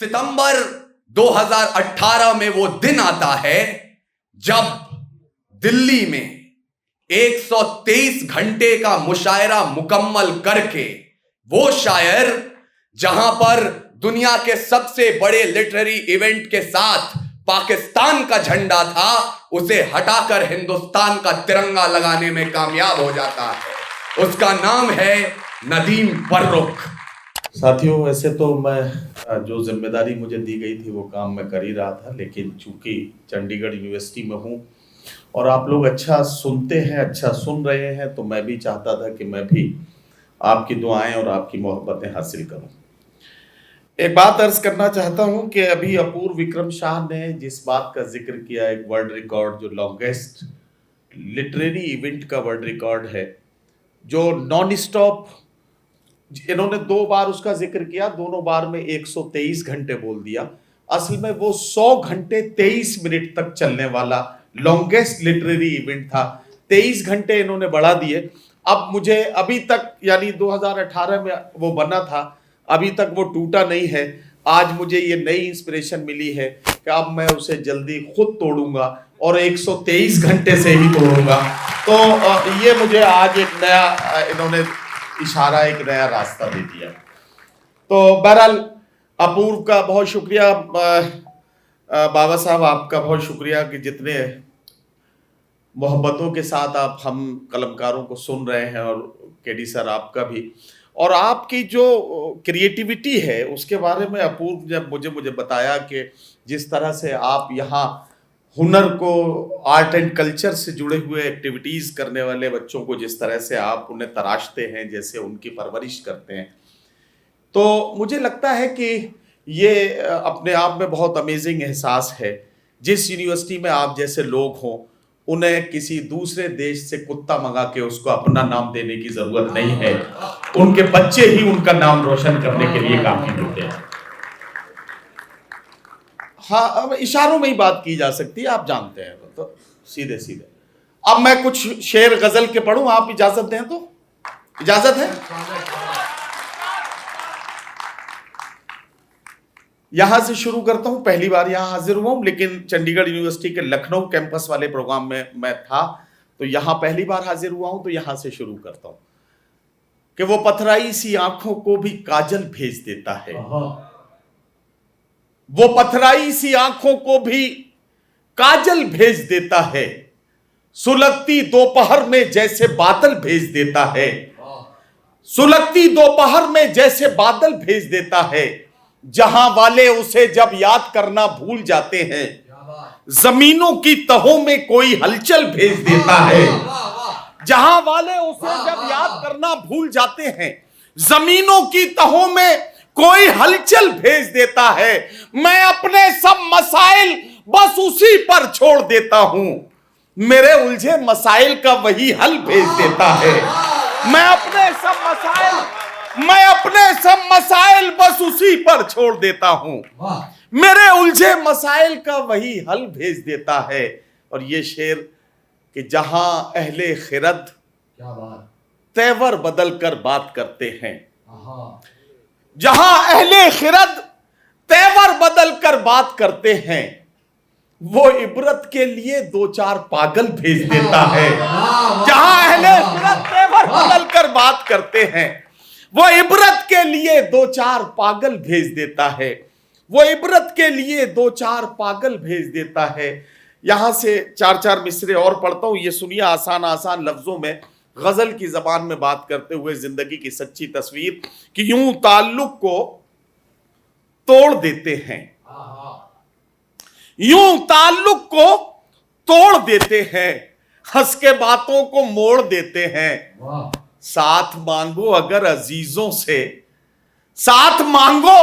सितंबर 2018 में वो दिन आता है जब दिल्ली में 123 घंटे का मुशायरा मुकम्मल करके वो शायर, जहां पर दुनिया के सबसे बड़े लिटरेरी इवेंट के साथ पाकिस्तान का झंडा था, उसे हटाकर हिंदुस्तान का तिरंगा लगाने में कामयाब हो जाता है। उसका नाम है नदीम फर्रुख। साथियों, वैसे तो मैं जो जिम्मेदारी मुझे दी गई थी वो काम मैं कर ही रहा था, लेकिन चूंकि चंडीगढ़ यूनिवर्सिटी में हूँ और आप लोग अच्छा सुनते हैं, अच्छा सुन रहे हैं, तो मैं भी चाहता था कि मैं भी आपकी दुआएं और आपकी मोहब्बतें हासिल करूं। एक बात अर्ज करना चाहता हूं कि अभी अपूर्व विक्रम शाह ने जिस बात का जिक्र किया, एक वर्ल्ड रिकॉर्ड, जो लॉन्गेस्ट लिटरेरी इवेंट का वर्ल्ड रिकॉर्ड है, जो नॉन स्टॉप, इन्होंने 2 बार उसका जिक्र किया, दोनों बार में 123 घंटे बोल दिया। असल में वो 100 घंटे 23 मिनट तक चलने वाला लॉन्गेस्ट लिटरेरी इवेंट था। 23 घंटे इन्होंने बढ़ा दिए। अब मुझे अभी तक, यानी 2018 में वो बना था, अभी तक वो टूटा नहीं है। आज मुझे ये नई इंस्पिरेशन मिली है कि अब मैं उसे जल्दी खुद तोड़ूंगा और 123 घंटे से ही तोड़ूंगा। तो ये मुझे आज एक नया, इन्होंने इशारा, एक नया रास्ता दे दिया। तो बहरहाल अपूर्व का बहुत शुक्रिया, बाबा साहब आपका बहुत शुक्रिया कि जितने मोहब्बतों के साथ आप हम कलमकारों को सुन रहे हैं, और केडी सर आपका भी, और आपकी जो क्रिएटिविटी है उसके बारे में अपूर्व जब मुझे बताया कि जिस तरह से आप यहाँ हुनर को, आर्ट एंड कल्चर से जुड़े हुए एक्टिविटीज़ करने वाले बच्चों को जिस तरह से आप उन्हें तराशते हैं, जैसे उनकी परवरिश करते हैं, तो मुझे लगता है कि ये अपने आप में बहुत अमेजिंग एहसास है। जिस यूनिवर्सिटी में आप जैसे लोग हों, उन्हें किसी दूसरे देश से कुत्ता मंगा के उसको अपना नाम देने की जरूरत नहीं है, उनके बच्चे ही उनका नाम रोशन करने के लिए काफी होते हैं। हाँ, अब इशारों में ही बात की जा सकती है, आप जानते हैं, तो सीधे सीधे। अब मैं कुछ शेर गजल के पढ़ूं, आप इजाजत दें तो? इजाजत है? यहां से शुरू करता हूं। पहली बार यहां हाजिर हुआ हूं, लेकिन चंडीगढ़ यूनिवर्सिटी के लखनऊ कैंपस वाले प्रोग्राम में मैं था, तो यहां पहली बार हाजिर हुआ हूं, तो यहां से शुरू करता हूं कि वो पथराई सी आंखों को भी काजल भेज देता है, वो पथराई सी आंखों को भी काजल भेज देता है, सुलगती दोपहर में जैसे बादल भेज देता है, सुलगती दोपहर में जैसे बादल भेज देता है, जहां वाले उसे जब याद करना भूल जाते हैं, जमीनों की तहों में कोई हलचल भेज देता है, जहां वाले उसे जब याद करना भूल जाते हैं, जमीनों की तहों में कोई हलचल भेज देता है। मैं अपने सब मसाइल बस उसी पर छोड़ देता हूं, मेरे उलझे मसाइल का वही हल भेज देता है। मैं अपने सब मसाइल बस उसी पर छोड़ देता हूं, मेरे उलझे मसाइल का वही हल भेज देता है। और ये शेर कि जहां अहले खिरद तेवर बदल कर बात करते हैं, जहां अहले खिरद तेवर बदल कर बात करते हैं, वो इबरत के लिए 2-4 पागल भेज देता है। जहां अहले खिरद तेवर बदल कर बात करते हैं, वो इबरत के लिए 2-4 पागल भेज देता है, वो इबरत के लिए 2-4 पागल भेज देता है। यहां से 4-4 मिसरे और पढ़ता हूं, ये सुनिए, आसान आसान लफ्जों में गजल की जबान में बात करते हुए जिंदगी की सच्ची तस्वीर कि यूं ताल्लुक को तोड़ देते हैं, यूं ताल्लुक को तोड़ देते हैं, हंस के बातों को मोड़ देते हैं, साथ मांगो अगर अजीजों से, साथ मांगो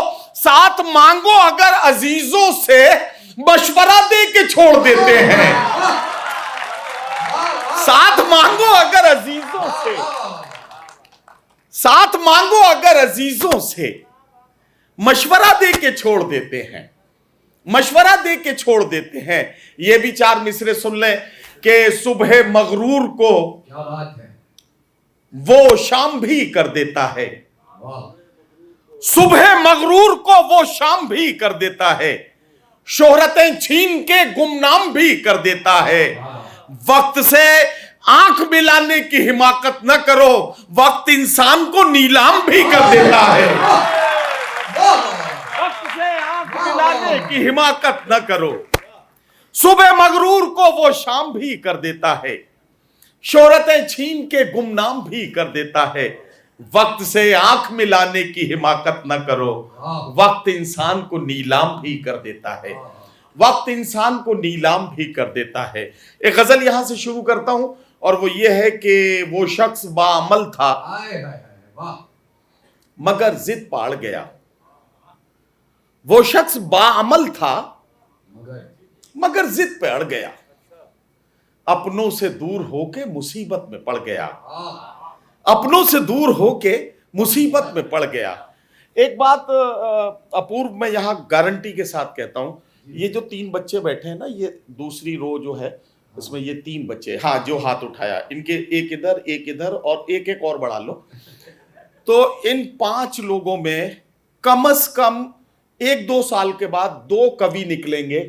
अगर अजीजों से, मशवरा दे के छोड़ देते हैं। साथ मांगो अगर अजीजों से, साथ मांगो अगर अजीजों से, मशवरा दे के छोड़ देते हैं, मशवरा दे के छोड़ देते हैं। ये भी 4 मिसरे सुन लें कि सुबह मगरूर को वो शाम भी कर देता है, सुबह मगरूर को वो शाम भी कर देता है, शोहरतें छीन के गुमनाम भी कर देता है। वक्त से आंख मिलाने की हिमाकत न करो, वक्त इंसान को नीलाम भी कर देता है। वक्त से आंख मिलाने की हिमाकत न करो, सुबह मगरूर को वो शाम भी कर देता है, शोहरतें छीन के गुमनाम भी कर देता है। वक्त से आंख मिलाने की हिमाकत न करो, वक्त इंसान को नीलाम भी कर देता है। वक्त इंसान को नीलाम भी कर देता है। एक गजल यहां से शुरू करता हूं और वो ये है कि वो शख्स बाअमल था मगर जिद पाड़ गया। वो शख्स बाअमल था मगर जिद पे अड़ गया, अपनों से दूर होके मुसीबत में पड़ गया। अपनों से दूर होके मुसीबत में पड़ गया। एक बात अपूर्व मैं यहां गारंटी के साथ कहता हूं, ये जो 3 बच्चे बैठे हैं ना, ये दूसरी रो जो है इसमें ये 3 बच्चे, हाँ जो हाथ उठाया, इनके एक इधर और एक और बढ़ा लो, तो इन 5 लोगों में कम से कम 1-2 साल के बाद 2 कवि निकलेंगे,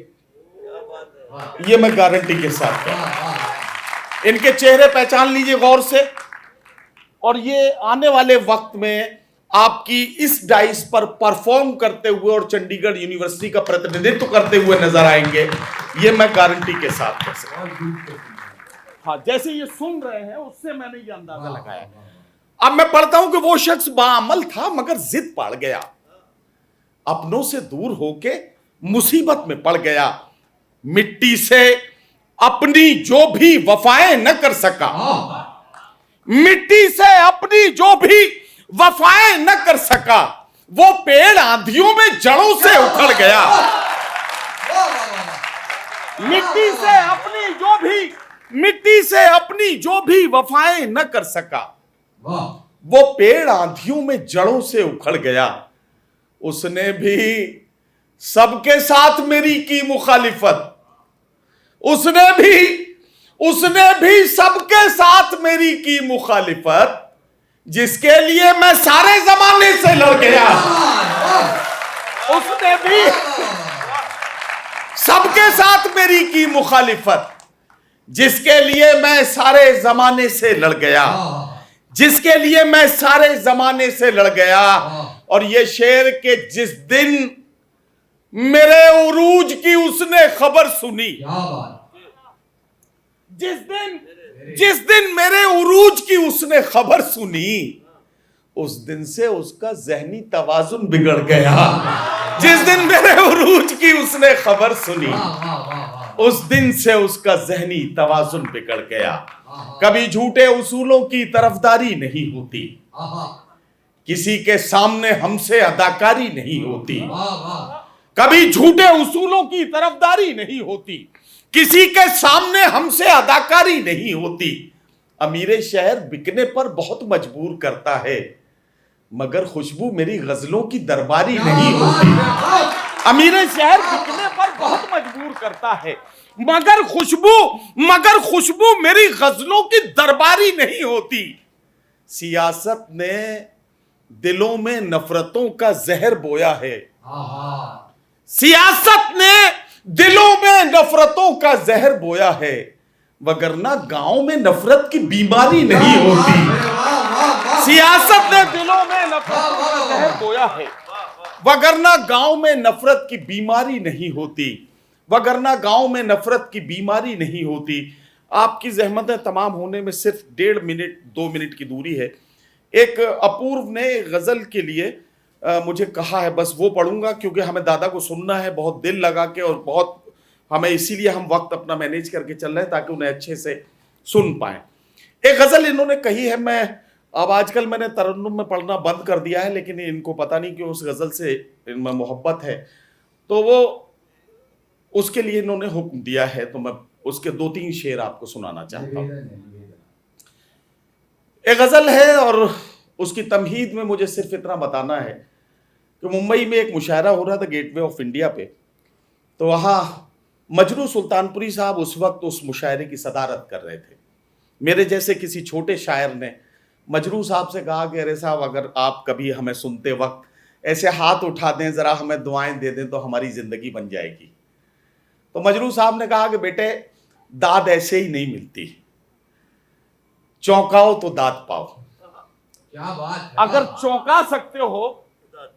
ये मैं गारंटी के साथ कहता। इनके चेहरे पहचान लीजिए गौर से, और ये आने वाले वक्त में आपकी इस डाइस पर परफॉर्म करते हुए और चंडीगढ़ यूनिवर्सिटी का प्रतिनिधित्व करते हुए नजर आएंगे, ये मैं गारंटी के साथ कह सकता हूं। हाँ, जैसे ये सुन रहे हैं उससे मैंने ये अंदाजा लगाया। अब मैं पढ़ता हूं कि वो शख्स बाअमल था मगर जिद पाड़ गया, अपनों से दूर होके मुसीबत में पड़ गया। मिट्टी से अपनी जो भी वफाएं न कर सका, मिट्टी से अपनी जो भी वफाएं न कर सका, वो पेड़ आंधियों में जड़ों से उखड़ गया। मिट्टी से अपनी जो भी वफाएं न कर सका, वो पेड़ आंधियों में जड़ों से उखड़ गया। उसने भी सबके साथ मेरी की मुखालिफत, उसने भी सबके साथ मेरी की मुखालिफत, जिसके लिए मैं सारे जमाने से लड़ गया। उसने भी सबके साथ मेरी की मुखालिफत, जिसके लिए मैं सारे जमाने से लड़ गया, जिसके लिए मैं सारे जमाने से लड़ गया। और ये शेर के जिस दिन मेरे उरूज की उसने खबर सुनी, जिस दिन मेरे उरूज की उसने खबर सुनी, उस दिन से उसका ज़हनी तवाजुन बिगड़ गया। जिस दिन मेरे उरूज की उसने खबर सुनी, उस दिन से उसका ज़हनी तवाजुन बिगड़ गया। कभी झूठे उसूलों की तरफदारी नहीं होती, किसी के सामने हमसे अदाकारी नहीं होती। कभी झूठे उसूलों की तरफदारी नहीं होती, किसी के सामने हमसे अदाकारी नहीं होती। अमीरे शहर बिकने पर बहुत मजबूर करता है, मगर खुशबू मेरी गजलों की दरबारी नहीं होती। अमीरे शहर बिकने पर बहुत मजबूर करता है, मगर खुशबू मेरी गजलों की दरबारी नहीं होती। सियासत ने दिलों में नफरतों का जहर बोया है, सियासत ने दिलों में नफरतों का जहर बोया है, वगरना गांव में नफरत की बीमारी नहीं होती। सियासत ने दिलों में नफरतों का जहर बोया है, वगरना गांव में नफरत की बीमारी नहीं होती, वगरना गांव में नफरत की बीमारी नहीं होती। आपकी जहमतें तमाम होने में सिर्फ 1.5 मिनट 2 मिनट की दूरी है। एक अपूर्व ने गजल के लिए मुझे कहा है, बस वो पढ़ूंगा क्योंकि हमें दादा को सुनना है बहुत दिल लगा के, और बहुत हमें इसीलिए हम वक्त अपना मैनेज करके चल रहे हैं ताकि उन्हें अच्छे से सुन पाए। एक गजल इन्होंने कही है, मैं अब आजकल मैंने तरन्नुम में पढ़ना बंद कर दिया है, लेकिन इनको पता नहीं कि उस गजल से इनमें मोहब्बत है, तो वो उसके लिए इन्होंने हुक्म दिया है, तो मैं उसके 2-3 शेर आपको सुनाना चाहता हूँ। एक गजल है और उसकी तमहीद में मुझे सिर्फ इतना बताना है कि मुंबई में एक मुशायरा हो रहा था गेटवे ऑफ इंडिया पे, तो वहाँ मजरू सुल्तानपुरी साहब उस वक्त उस मुशायरे की सदारत कर रहे थे। मेरे जैसे किसी छोटे शायर ने मजरू साहब से कहा कि अरे साहब, अगर आप कभी हमें सुनते वक्त ऐसे हाथ उठा दें, जरा हमें दुआएं दे दें तो हमारी जिंदगी बन जाएगी। तो मजरू साहब ने कहा कि बेटे दाद ऐसे ही नहीं मिलती, चौंकाओ तो दाद पाओ। क्या बात है। अगर चौंका सकते हो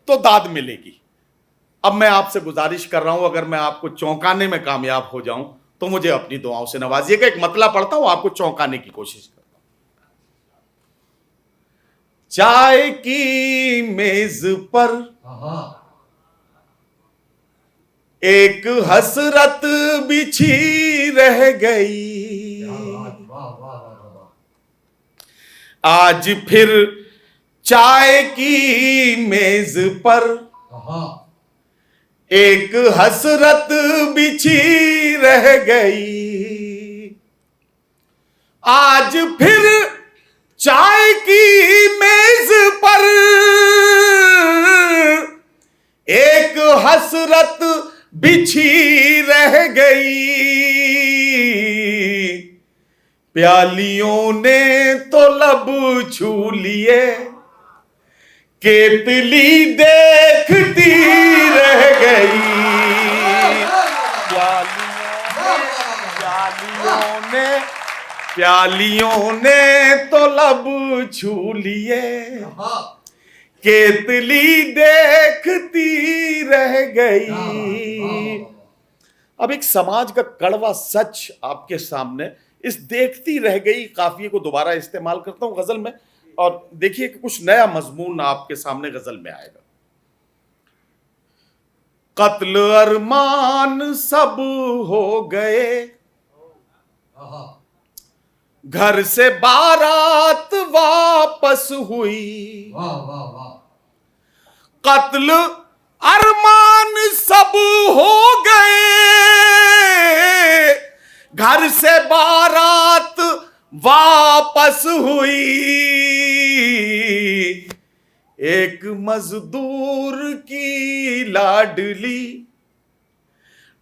तो दाद मिलेगी। अब मैं आपसे गुजारिश कर रहा हूं, अगर मैं आपको चौंकाने में कामयाब हो जाऊं तो मुझे अपनी दुआओं से नवाजिएगा। एक मतला पढ़ता हूं, आपको चौंकाने की कोशिश करता हूं। चाय की मेज पर एक हसरत बिछी रह गई, आज फिर चाय की मेज पर एक हसरत बिछी रह गई, आज फिर चाय की मेज पर एक हसरत बिछी रह गई, प्यालियों ने तो लब छू लिए, केतली देखती रह गई, प्यालियों ने तो लब छू लिए, केतली देखती रह गई। अब एक समाज का कड़वा सच आपके सामने, इस देखती रह गई काफिये को दोबारा इस्तेमाल करता हूं गजल में, और देखिए कि कुछ नया मजमून आपके सामने गजल में आएगा। कत्ल अरमान सब हो गए, घर से बारात वापस हुई, कत्ल अरमान सब हो गए, घर से बारात वापस हुई, एक मजदूर की लाडली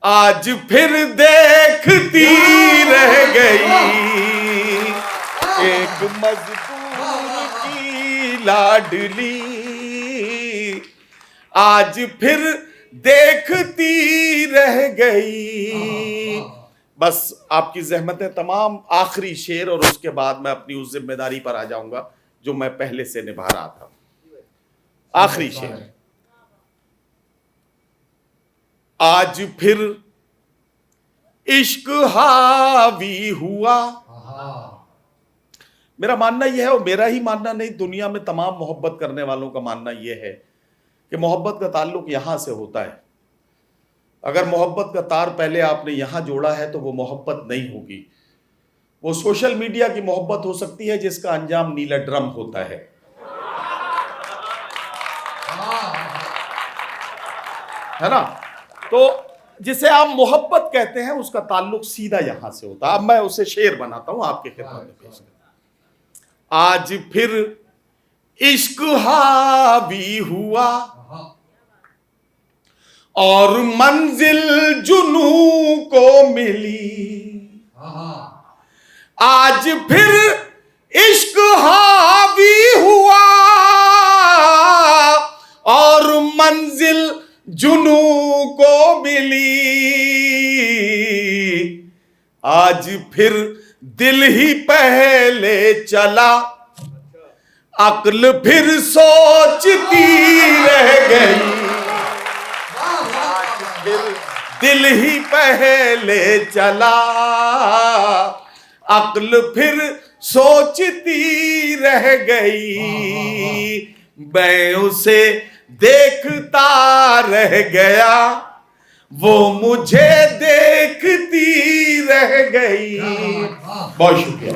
आज फिर देखती रह गई, एक मजदूर की लाडली आज फिर देखती रह गई। बस आपकी ज़हमतें तमाम, आखिरी शेर, और उसके बाद मैं अपनी उस जिम्मेदारी पर आ जाऊंगा जो मैं पहले से निभा रहा था। आखिरी शेर। आज फिर इश्क हावी हुआ, मेरा मानना यह है, और मेरा ही मानना नहीं, दुनिया में तमाम मोहब्बत करने वालों का मानना यह है कि मोहब्बत का ताल्लुक यहां से होता है। अगर मोहब्बत का तार पहले आपने यहां जोड़ा है तो वो मोहब्बत नहीं होगी, वो सोशल मीडिया की मोहब्बत हो सकती है जिसका अंजाम नीला ड्रम होता है ना। तो जिसे आप मोहब्बत कहते हैं उसका ताल्लुक सीधा यहां से होता है। अब मैं उसे शेर बनाता हूं आपके खिदमत में पेश करता। आज फिर इश्क हावी हुआ और मंजिल जुनू को मिली, आज फिर इश्क हावी हुआ और मंजिल जुनू को मिली, आज फिर दिल ही पहले चला, अक्ल फिर सोचती रह गई, आज फिर दिल ही पहले चला, अक्ल फिर सोचती रह गई, मैं उसे देखता रह गया, वो मुझे देखती रह गई। बहुत शुक्रिया।